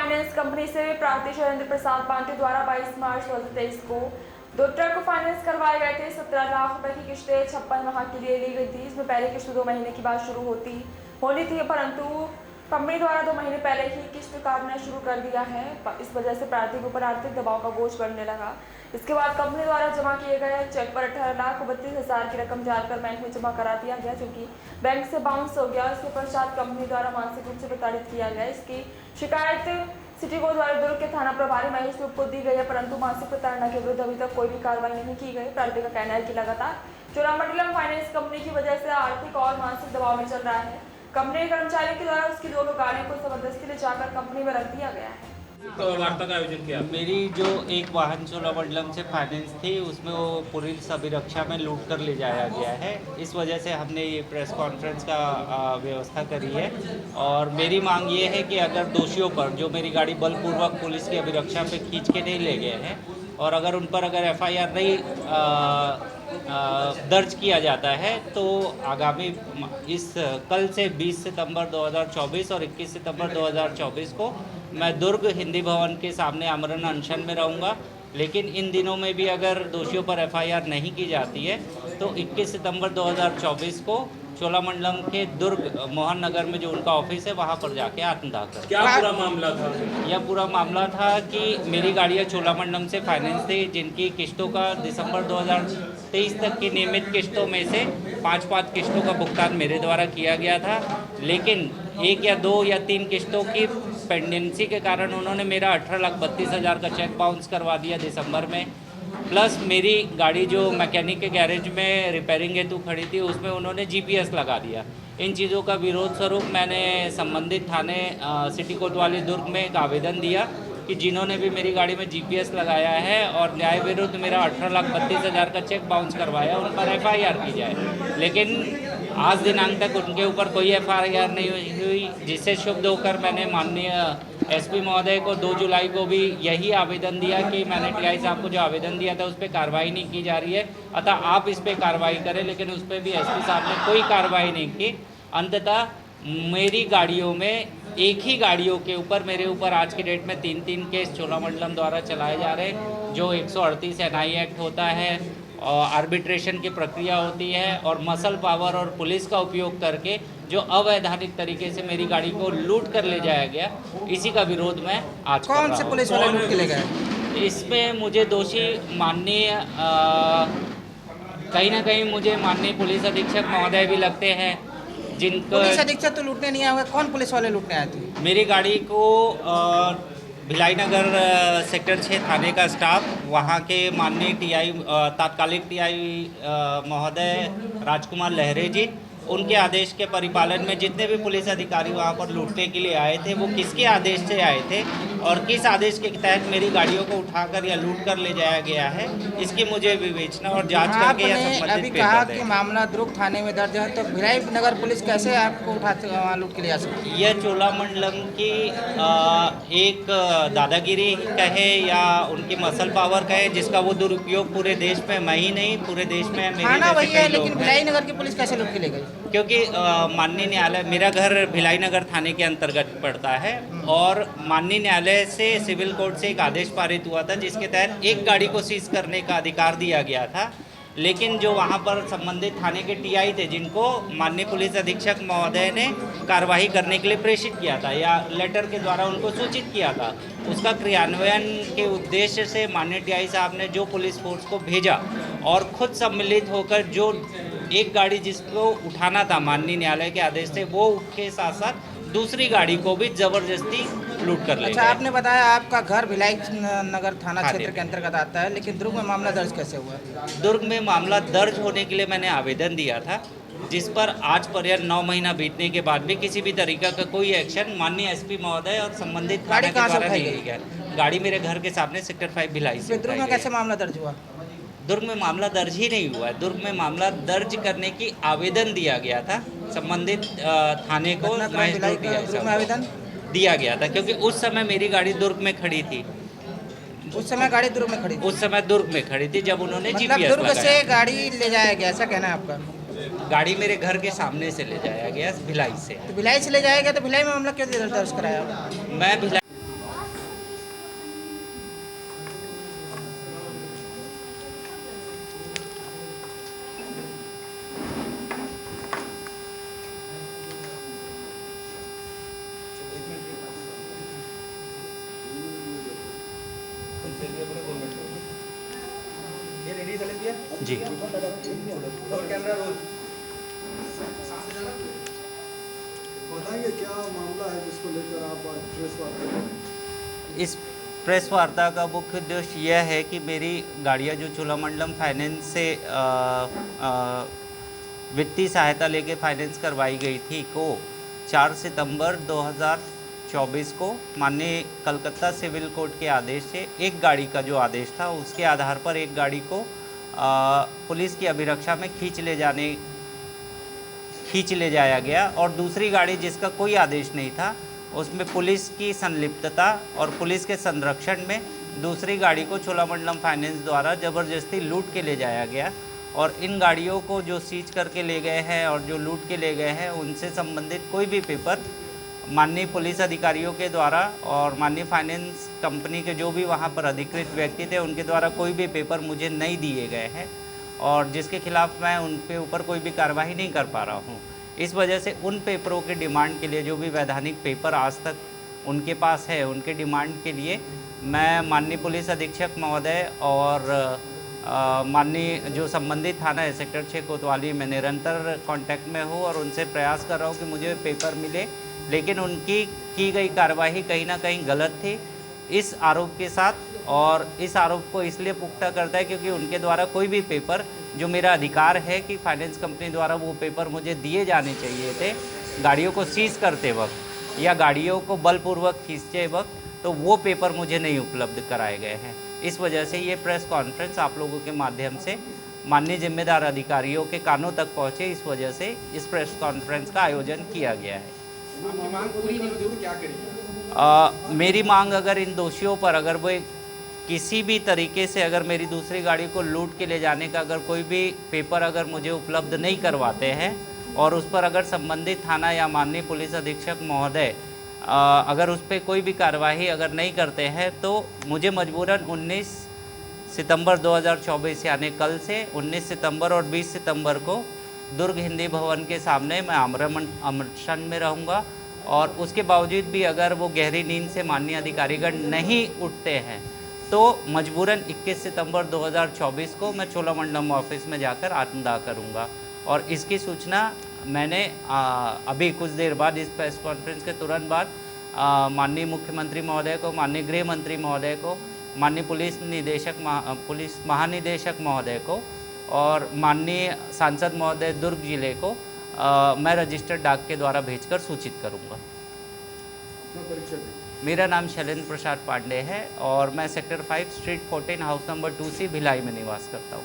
Finance company से प्रार्थी शैलेंद्र प्रसाद पांडे द्वारा 22 मार्च 2023 को 2 ट्रक फाइनेंस करवाए गए थे। 17 लाख रुपए की किस्तें 56 माह के लिए ली गई थी। इसमें पहली किस्त 2 महीने के बाद शुरू होनी थी, परंतु कंपनी द्वारा 2 महीने पहले ही किस्त काटना शुरू कर दिया है। इस वजह से प्रार्थी के ऊपर आर्थिक दबाव का बोझ बढ़ने लगा। इसके बाद कंपनी द्वारा जमा किए गए चेक पर 18,32,000 की रकम जानकर बैंक में जमा करा दिया गया, जो कि बैंक से बाउंस हो गया। इसके पश्चात कंपनी द्वारा मानसिक रूप से प्रताड़ित किया गया। इसकी शिकायत सिटी कोर्ट द्वारा दुर्ग के थाना प्रभारी महेश को दी गई है, परंतु मानसिक प्रताड़ना के विरुद्ध अभी तक कोई भी कार्रवाई नहीं की गई। प्रार्थी का कहना है कि लगातार चोलामंडलम फाइनेंस कंपनी की वजह से आर्थिक और मानसिक दबाव में चल रहा है। कंपनी के कर्मचारियों के द्वारा उसकी दोनों गाड़ियों को जबरदस्ती ले जाकर कंपनी में रख दिया गया है। तो वार्ता का आयोजन किया। मेरी जो एक वाहन चोलामंडलम से फाइनेंस थी उसमें वो पुलिस अभिरक्षा में लूट कर ले जाया गया है। इस वजह से हमने ये प्रेस कॉन्फ्रेंस का व्यवस्था करी है और मेरी मांग ये है कि अगर दोषियों पर जो मेरी गाड़ी बलपूर्वक पुलिस की अभिरक्षा पे खींच के नहीं ले गए हैं और अगर उन पर अगर FIR नहीं दर्ज किया जाता है तो आगामी कल से 20 सितंबर 2024 और 21 सितंबर 2024 को मैं दुर्ग हिंदी भवन के सामने आमरण अनशन में रहूँगा। लेकिन इन दिनों में भी अगर दोषियों पर FIR नहीं की जाती है तो 21 सितंबर 2024 को चोलामंडलम के दुर्ग मोहन नगर में जो उनका ऑफिस है वहाँ पर जाके आत्मदाह कर। क्या पूरा मामला था? यह पूरा मामला था कि मेरी गाड़ियाँ चोलामंडलम से फाइनेंस थी, जिनकी किस्तों का दिसंबर 2023 तक की नियमित किस्तों में से 5 किस्तों का भुगतान मेरे द्वारा किया गया था। लेकिन 1 या 2 या 3 किस्तों की पेंडेंसी के कारण उन्होंने मेरा 18,32,000 का चेक बाउंस करवा दिया दिसंबर में। प्लस मेरी गाड़ी जो मैकेनिक के गैरेज में रिपेयरिंग हेतु खड़ी थी उसमें उन्होंने GPS लगा दिया। इन चीज़ों का विरोध स्वरूप मैंने संबंधित थाने सिटी कोतवाली दुर्ग में एक आवेदन दिया कि जिन्होंने भी मेरी गाड़ी में GPS लगाया है और न्याय विरुद्ध मेरा 18,32,000 का चेक बाउंस करवाया उन पर FIR की जाए। लेकिन आज दिनांक तक उनके ऊपर कोई FIR नहीं हुई, जिससे क्षुब्ध होकर मैंने माननीय SP महोदय को 2 जुलाई को भी यही आवेदन दिया कि मैंने TI साहब को जो आवेदन दिया था उस पर कार्रवाई नहीं की जा रही है, अतः आप इस पर कार्रवाई करें। लेकिन उस पर भी SP साहब ने कोई कार्रवाई नहीं की। अंततः मेरी गाड़ियों में एक ही गाड़ियों के ऊपर मेरे ऊपर आज की डेट में 3 केस चोलामंडलम द्वारा चलाए जा रहे हैं, जो 138 NI एक्ट होता है और आर्बिट्रेशन की प्रक्रिया होती है और मसल पावर और पुलिस का उपयोग करके जो अवैधानिक तरीके से मेरी गाड़ी को लूट कर ले जाया गया, इसी का विरोध मैं आज कौन से पुलिस वाले लूट के ले गए? इसमें मुझे दोषी माननीय कहीं ना कहीं मुझे माननीय पुलिस अधीक्षक महोदय भी लगते हैं, जिनको पुलिस अधीक्षक तो लूटने नहीं आए। कौन पुलिस वाले लूटने आए थे? मेरी गाड़ी को भिलाई नगर सेक्टर 6 थाने का स्टाफ, वहाँ के माननीय TI तात्कालिक TI महोदय राजकुमार लहरे जी, उनके आदेश के परिपालन में जितने भी पुलिस अधिकारी वहाँ पर लूटने के लिए आए थे वो किसके आदेश से आए थे और किस आदेश के तहत मेरी गाड़ियों को उठाकर या लूट कर ले जाया गया है, इसकी मुझे विवेचना और जांच करके या संबंधित अभी कहा कि मामला दुर्ग थाने में दर्ज है, तो भिलाई नगर पुलिस कैसे आपको उठाते वहाँ लूट के ले आ सकती है? यह चोलामंडलम की एक दादागिरी कहे या उनकी मसल पावर कहे, जिसका वो दुरुपयोग पूरे देश में, मैं ही नहीं पूरे देश में थाना वही है, लेकिन भिलाई नगर की पुलिस कैसे लूट के ले गई? क्योंकि माननीय न्यायालय, मेरा घर भिलाई नगर थाने के अंतर्गत पड़ता है और माननीय न्यायालय से सिविल कोर्ट से एक आदेश पारित हुआ था जिसके तहत एक गाड़ी को सीज करने का अधिकार दिया गया था। लेकिन जो वहाँ पर संबंधित थाने के TI थे, जिनको माननीय पुलिस अधीक्षक महोदय ने कार्रवाई करने के लिए प्रेषित किया था या लेटर के द्वारा उनको सूचित किया था, उसका क्रियान्वयन के उद्देश्य से माननीय TI साहब ने जो पुलिस फोर्स को भेजा और खुद सम्मिलित होकर जो एक गाड़ी जिसको उठाना था माननीय न्यायालय के आदेश से, वो के साथ साथ दूसरी गाड़ी को भी जबरदस्ती लूट कर ले गए। अच्छा, आपने बताया आपका घर भिलाई नगर थाना क्षेत्र के अंतर्गत आता है, लेकिन दुर्ग में मामला दर्ज कैसे हुआ? दुर्ग में मामला दर्ज होने के लिए मैंने आवेदन दिया था, जिस पर आज पर्यंत 9 महीना बीतने के बाद भी किसी भी तरीका का कोई एक्शन माननीय SP महोदय और संबंधित गाड़ी कहाँ से उठाई नहीं गया। गाड़ी मेरे घर के सामने सेक्टर 5 भिलाई से। दुर्ग में कैसे मामला दर्ज हुआ? दुर्ग में मामला दर्ज ही नहीं हुआ है। दुर्ग में मामला दर्ज करने की आवेदन दिया गया था संबंधित थाने को, आवेदन दिया गया था क्योंकि उस समय मेरी गाड़ी दुर्ग में खड़ी थी। उस समय गाड़ी दुर्ग में खड़ी थी? उस समय दुर्ग में खड़ी थी जब उन्होंने मतलब GPS दुर्ग से गाड़ी ले जाया गया, ऐसा कहना है आपका? गाड़ी मेरे घर के सामने से ले जाया गया भिलाई से। तो भिलाई से ले जाया गया तो भिलाई में मामला क्यों दर्ज कराया? मैं भिलाई जी। बताएंगे क्या मामला है जिसको लेकर आप प्रेस वार्ता कर रहे हैं? इस प्रेस वार्ता का मुख्य उद्देश्य यह है कि मेरी गाड़ियाँ जो चोलामंडलम फाइनेंस से वित्तीय सहायता लेके फाइनेंस करवाई गई थी को 4 सितंबर 2024 को माननीय कलकत्ता सिविल कोर्ट के आदेश से एक गाड़ी का जो आदेश था उसके आधार पर एक गाड़ी को पुलिस की अभिरक्षा में खींच ले जाया गया और दूसरी गाड़ी जिसका कोई आदेश नहीं था उसमें पुलिस की संलिप्तता और पुलिस के संरक्षण में दूसरी गाड़ी को चोलामंडलम फाइनेंस द्वारा ज़बरदस्ती लूट के ले जाया गया और इन गाड़ियों को जो सीज करके ले गए हैं और जो लूट के ले गए हैं उनसे संबंधित कोई भी पेपर माननीय पुलिस अधिकारियों के द्वारा और माननीय फाइनेंस कंपनी के जो भी वहाँ पर अधिकृत व्यक्ति थे उनके द्वारा कोई भी पेपर मुझे नहीं दिए गए हैं और जिसके खिलाफ मैं उनके ऊपर कोई भी कार्रवाई नहीं कर पा रहा हूँ। इस वजह से उन पेपरों के डिमांड के लिए जो भी वैधानिक पेपर आज तक उनके पास है उनके डिमांड के लिए मैं माननीय पुलिस अधीक्षक महोदय और माननीय जो संबंधित थाना है सेक्टर 6 कोतवाली में निरंतर कांटेक्ट में हूँ और उनसे प्रयास कर रहा हूँ कि मुझे पेपर मिले, लेकिन उनकी की गई कार्यवाही कहीं ना कहीं गलत थी इस आरोप के साथ। और इस आरोप को इसलिए पुख्ता करता है क्योंकि उनके द्वारा कोई भी पेपर जो मेरा अधिकार है कि फाइनेंस कंपनी द्वारा वो पेपर मुझे दिए जाने चाहिए थे गाड़ियों को सीज करते वक्त या गाड़ियों को बलपूर्वक खींचते वक्त, तो वो पेपर मुझे नहीं उपलब्ध कराए गए हैं। इस वजह से ये प्रेस कॉन्फ्रेंस आप लोगों के माध्यम से माननीय जिम्मेदार अधिकारियों के कानों तक पहुँचे, इस वजह से इस प्रेस कॉन्फ्रेंस का आयोजन किया गया है। आपकी मांग पूरी नहीं होती तो क्या करेंगे? मेरी मांग अगर इन दोषियों पर अगर वो किसी भी तरीके से अगर मेरी दूसरी गाड़ी को लूट के ले जाने का अगर कोई भी पेपर अगर मुझे उपलब्ध नहीं करवाते हैं और उस पर अगर संबंधित थाना या माननीय पुलिस अधीक्षक महोदय अगर उस पर कोई भी कार्यवाही अगर नहीं करते हैं तो मुझे मजबूरन 19 सितंबर 2024 यानी कल से 19 सितंबर और 20 सितंबर को दुर्ग हिंदी भवन के सामने मैं अमृतसर में रहूँगा और उसके बावजूद भी अगर वो गहरी नींद से माननीय अधिकारीगण नहीं उठते हैं तो मजबूरन 21 सितंबर 2024 को मैं चोलामंडलम ऑफिस में जाकर आत्मदाह करूंगा। और इसकी सूचना मैंने अभी कुछ देर बाद इस प्रेस कॉन्फ्रेंस के तुरंत बाद माननीय मुख्यमंत्री महोदय को, माननीय गृह मंत्री महोदय को, माननीय पुलिस महानिदेशक महोदय को और माननीय सांसद महोदय दुर्ग जिले को मैं रजिस्टर्ड डाक के द्वारा भेजकर सूचित करूंगा। अपना परिचय दें। मेरा नाम शैलेंद्र प्रसाद पांडे है और मैं sector 5 street 14 house number 2C Bhilai में निवास करता हूँ।